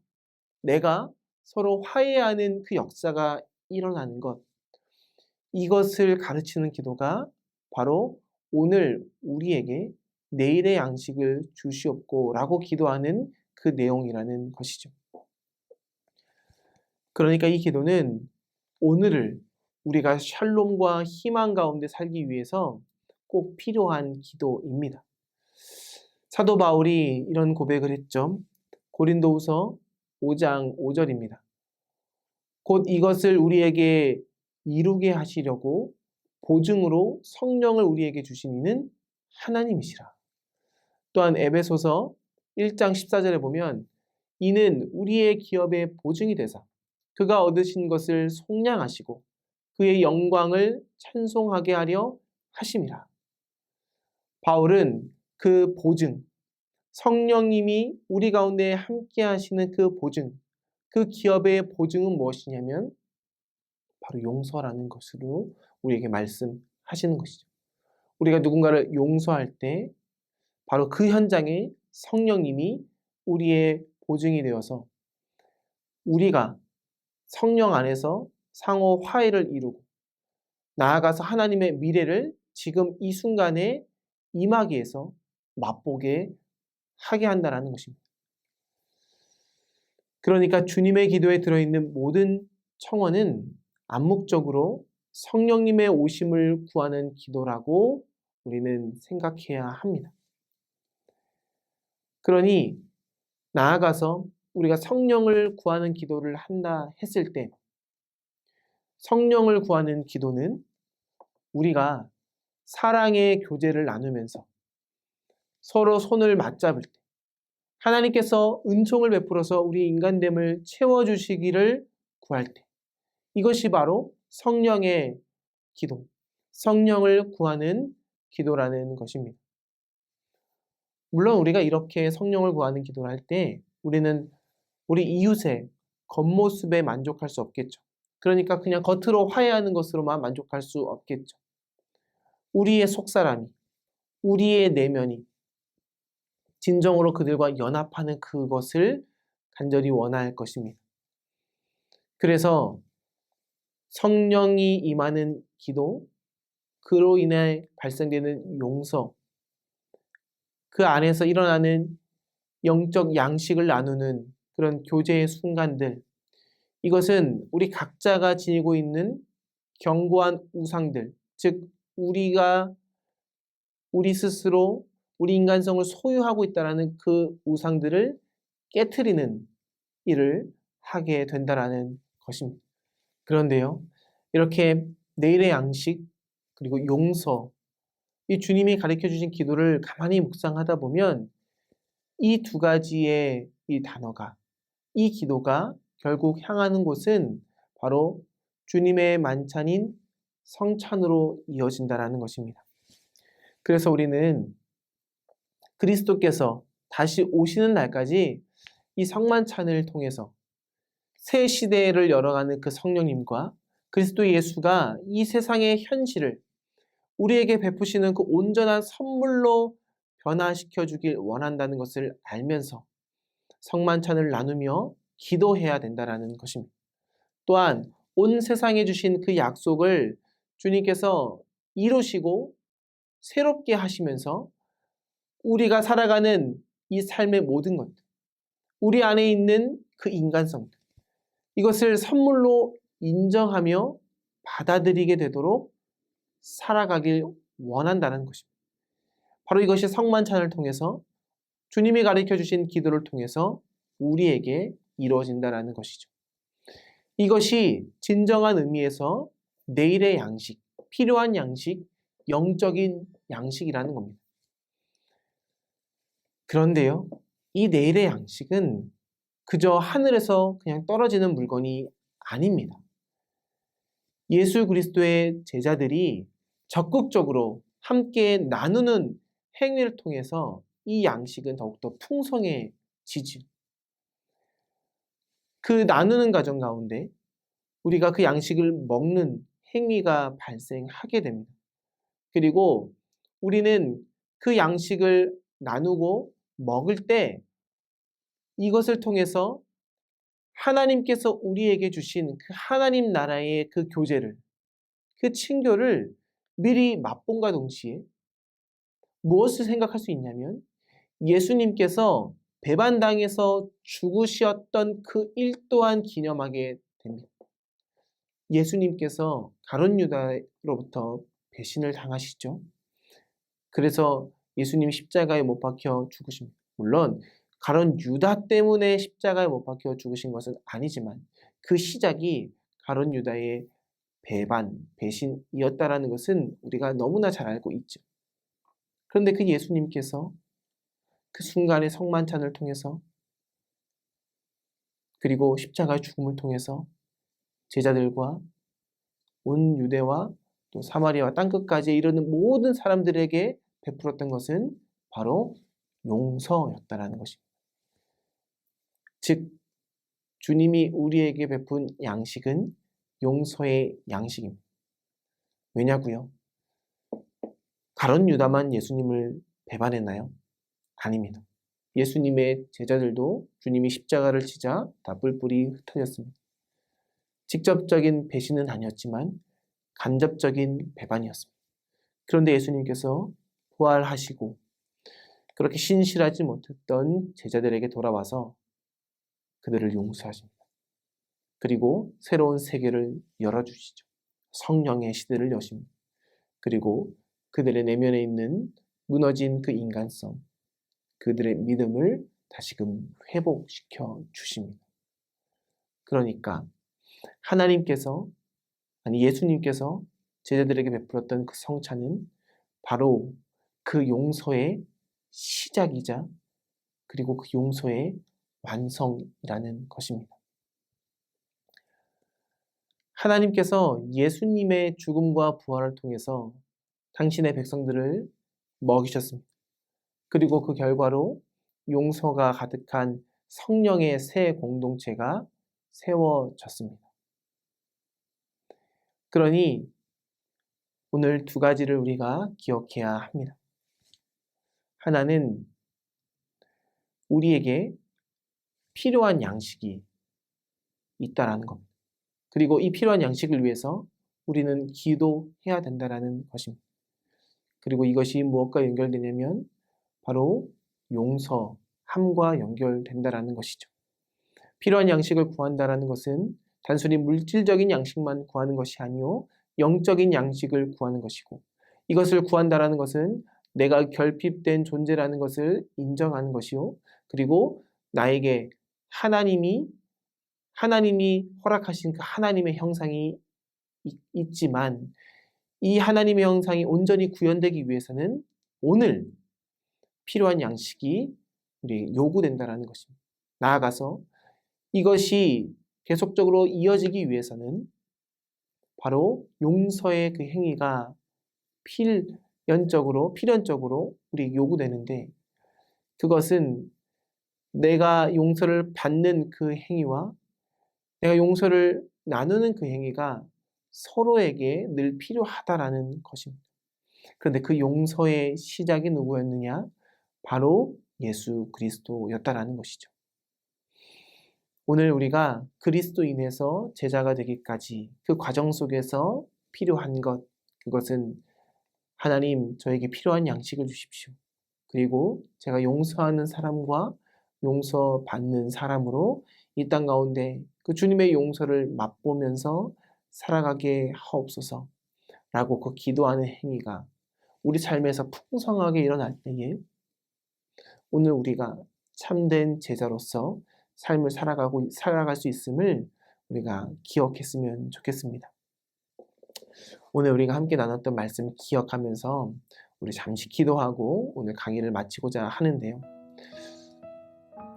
내가 서로 화해하는 그 역사가 일어나는 것, 이것을 가르치는 기도가 바로 오늘 우리에게 내일의 양식을 주시옵고 라고 기도하는 그 내용이라는 것이죠. 그러니까 이 기도는 오늘을 우리가 샬롬과 희망 가운데 살기 위해서 꼭 필요한 기도입니다. 사도 바울이 이런 고백을 했죠. 고린도후서 5장 5절입니다. 곧 이것을 우리에게 이루게 하시려고 보증으로 성령을 우리에게 주신 이는 하나님이시라. 또한 에베소서 1장 14절에 보면 이는 우리의 기업의 보증이 되사 그가 얻으신 것을 속량하시고 그의 영광을 찬송하게 하려 하심이라. 바울은 그 보증, 성령님이 우리 가운데 함께 하시는 그 보증, 그 기업의 보증은 무엇이냐면 바로 용서라는 것으로 우리에게 말씀하시는 것이죠. 우리가 누군가를 용서할 때 바로 그 현장에 성령님이 우리의 보증이 되어서 우리가 성령 안에서 상호 화해를 이루고 나아가서 하나님의 미래를 지금 이 순간에 임하기 위해서 맛보게 하게 한다는 것입니다. 그러니까 주님의 기도에 들어있는 모든 청원은 암묵적으로 성령님의 오심을 구하는 기도라고 우리는 생각해야 합니다. 그러니 나아가서 우리가 성령을 구하는 기도를 한다 했을 때 성령을 구하는 기도는 우리가 사랑의 교제를 나누면서 서로 손을 맞잡을 때 하나님께서 은총을 베풀어서 우리 인간됨을 채워주시기를 구할 때 이것이 바로 성령의 기도, 성령을 구하는 기도라는 것입니다. 물론 우리가 이렇게 성령을 구하는 기도를 할 때 우리는 우리 이웃의 겉모습에 만족할 수 없겠죠. 그러니까 그냥 겉으로 화해하는 것으로만 만족할 수 없겠죠. 우리의 속사람이, 우리의 내면이 진정으로 그들과 연합하는 그것을 간절히 원할 것입니다. 그래서 성령이 임하는 기도, 그로 인해 발생되는 용서, 그 안에서 일어나는 영적 양식을 나누는 그런 교제의 순간들, 이것은 우리 각자가 지니고 있는 견고한 우상들, 즉 우리 스스로 우리 인간성을 소유하고 있다는 그 우상들을 깨트리는 일을 하게 된다는 것입니다. 그런데요, 이렇게 내일의 양식 그리고 용서, 이 주님이 가르쳐 주신 기도를 가만히 묵상하다 보면 이 두 가지의 이 단어가, 이 기도가 결국 향하는 곳은 바로 주님의 만찬인 성찬으로 이어진다는 것입니다. 그래서 우리는 그리스도께서 다시 오시는 날까지 이 성만찬을 통해서 새 시대를 열어가는 그 성령님과 그리스도 예수가 이 세상의 현실을 우리에게 베푸시는 그 온전한 선물로 변화시켜 주길 원한다는 것을 알면서 성만찬을 나누며 기도해야 된다는 것입니다. 또한 온 세상에 주신 그 약속을 주님께서 이루시고 새롭게 하시면서 우리가 살아가는 이 삶의 모든 것들, 우리 안에 있는 그 인간성들, 이것을 선물로 인정하며 받아들이게 되도록 살아가길 원한다는 것입니다. 바로 이것이 성만찬을 통해서 주님이 가르쳐 주신 기도를 통해서 우리에게 이루어진다는 것이죠. 이것이 진정한 의미에서 내일의 양식, 필요한 양식, 영적인 양식이라는 겁니다. 그런데요, 이 내일의 양식은 그저 하늘에서 그냥 떨어지는 물건이 아닙니다. 예수 그리스도의 제자들이 적극적으로 함께 나누는 행위를 통해서 이 양식은 더욱더 풍성해지죠. 그 나누는 과정 가운데 우리가 그 양식을 먹는 행위가 발생하게 됩니다. 그리고 우리는 그 양식을 나누고 먹을 때 이것을 통해서 하나님께서 우리에게 주신 그 하나님 나라의 그 교제를, 그 친교를 미리 맛본과 동시에 무엇을 생각할 수 있냐면 예수님께서 배반당해서 죽으셨던 그 일 또한 기념하게 됩니다. 예수님께서 가룟 유다로부터 배신을 당하시죠. 그래서 예수님이 십자가에 못 박혀 죽으십니다. 물론 가룟 유다 때문에 십자가에 못 박혀 죽으신 것은 아니지만 그 시작이 가룟 유다의 배신이었다라는 것은 우리가 너무나 잘 알고 있죠. 그런데 그 예수님께서 그 순간의 성만찬을 통해서 그리고 십자가의 죽음을 통해서 제자들과 온 유대와 또 사마리아와 땅끝까지 이르는 모든 사람들에게 베풀었던 것은 바로 용서였다라는 것입니다. 즉 주님이 우리에게 베푼 양식은 용서의 양식입니다. 왜냐고요? 가룟 유다만 예수님을 배반했나요? 아닙니다. 예수님의 제자들도 주님이 십자가를 지자 다 뿔뿔이 흩어졌습니다. 직접적인 배신은 아니었지만 간접적인 배반이었습니다. 그런데 예수님께서 부활하시고 그렇게 신실하지 못했던 제자들에게 돌아와서 그들을 용서하십니다. 그리고 새로운 세계를 열어주시죠. 성령의 시대를 여십니다. 그리고 그들의 내면에 있는 무너진 그 인간성, 그들의 믿음을 다시금 회복시켜 주십니다. 그러니까 예수님께서 제자들에게 베풀었던 그 성찬은 바로 그 용서의 시작이자 그리고 그 용서의 완성이라는 것입니다. 하나님께서 예수님의 죽음과 부활을 통해서 당신의 백성들을 먹이셨습니다. 그리고 그 결과로 용서가 가득한 성령의 새 공동체가 세워졌습니다. 그러니 오늘 두 가지를 우리가 기억해야 합니다. 하나는 우리에게 필요한 양식이 있다라는 겁니다. 그리고 이 필요한 양식을 위해서 우리는 기도해야 된다라는 것입니다. 그리고 이것이 무엇과 연결되냐면 바로 용서함과 연결된다라는 것이죠. 필요한 양식을 구한다라는 것은 단순히 물질적인 양식만 구하는 것이 아니요 영적인 양식을 구하는 것이고 이것을 구한다라는 것은 내가 결핍된 존재라는 것을 인정하는 것이요 그리고 나에게 하나님이 허락하신 그 하나님의 형상이 있지만 이 하나님의 형상이 온전히 구현되기 위해서는 오늘 필요한 양식이 우리 요구된다라는 것입니다. 나아가서 이것이 계속적으로 이어지기 위해서는 바로 용서의 그 행위가 필연적으로 우리 요구되는데 그것은 내가 용서를 받는 그 행위와 내가 용서를 나누는 그 행위가 서로에게 늘 필요하다라는 것입니다. 그런데 그 용서의 시작이 누구였느냐? 바로 예수 그리스도였다라는 것이죠. 오늘 우리가 그리스도인에서 제자가 되기까지 그 과정 속에서 필요한 것, 그것은 하나님 저에게 필요한 양식을 주십시오. 그리고 제가 용서하는 사람과 용서받는 사람으로 이 땅 가운데 그 주님의 용서를 맛보면서 살아가게 하옵소서 라고 그 기도하는 행위가 우리 삶에서 풍성하게 일어날 때에 오늘 우리가 참된 제자로서 삶을 살아갈 수 있음을 우리가 기억했으면 좋겠습니다. 오늘 우리가 함께 나눴던 말씀 기억하면서 우리 잠시 기도하고 오늘 강의를 마치고자 하는데요.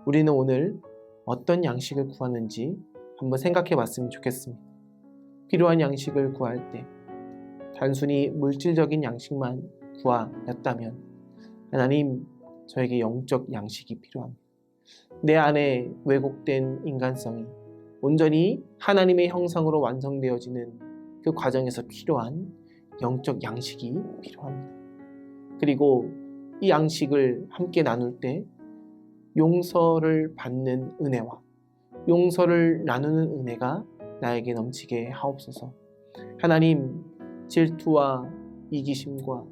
우리는 오늘 어떤 양식을 구하는지 한번 생각해 봤으면 좋겠습니다. 필요한 양식을 구할 때 단순히 물질적인 양식만 구하였다면 하나님 저에게 영적 양식이 필요합니다. 내 안에 왜곡된 인간성이 온전히 하나님의 형상으로 완성되어지는 그 과정에서 필요한 영적 양식이 필요합니다. 그리고 이 양식을 함께 나눌 때 용서를 받는 은혜와 용서를 나누는 은혜가 나에게 넘치게 하옵소서. 하나님, 질투와 이기심과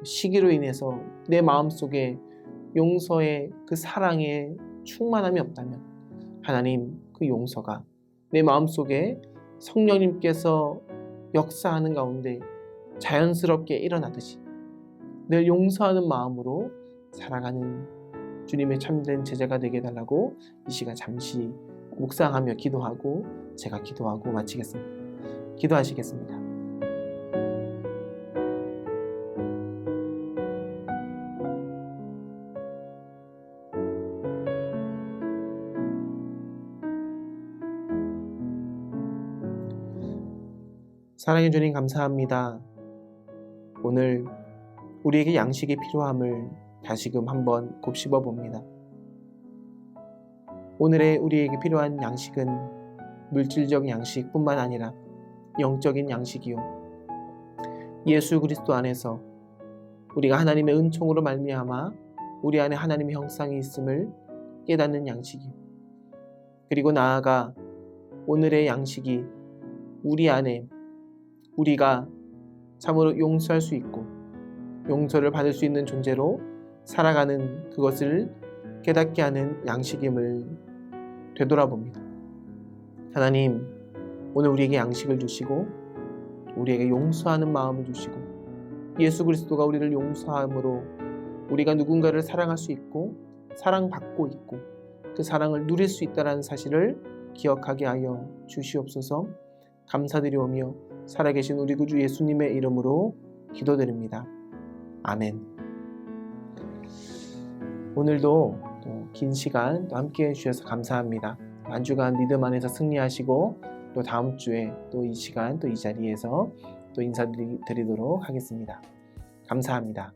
시기로 인해서 내 마음속에 용서의 그 사랑의 충만함이 없다면 하나님, 그 용서가 내 마음속에 성령님께서 역사하는 가운데 자연스럽게 일어나듯이 늘 용서하는 마음으로 살아가는 주님의 참된 제자가 되게 해달라고 이 시간 잠시 묵상하며 기도하고 제가 기도하고 마치겠습니다. 기도하시겠습니다. 사랑해 주님 감사합니다. 오늘 우리에게 양식이 필요함을 다시금 한번 곱씹어 봅니다. 오늘의 우리에게 필요한 양식은 물질적 양식뿐만 아니라 영적인 양식이요. 예수 그리스도 안에서 우리가 하나님의 은총으로 말미암아 우리 안에 하나님의 형상이 있음을 깨닫는 양식이요. 그리고 나아가 오늘의 양식이 우리 안에 우리가 참으로 용서할 수 있고 용서를 받을 수 있는 존재로 살아가는 그것을 깨닫게 하는 양식임을 되돌아봅니다. 하나님, 오늘 우리에게 양식을 주시고 우리에게 용서하는 마음을 주시고 예수 그리스도가 우리를 용서함으로 우리가 누군가를 사랑할 수 있고 사랑받고 있고 그 사랑을 누릴 수 있다는 사실을 기억하게 하여 주시옵소서. 감사드리오며 살아계신 우리 구주 예수님의 이름으로 기도드립니다. 아멘. 오늘도 또 긴 시간 또 함께해 주셔서 감사합니다. 한 주간 믿음 안에서 승리하시고 또 다음 주에 또 이 시간 또 이 자리에서 또 인사드리도록 하겠습니다. 감사합니다.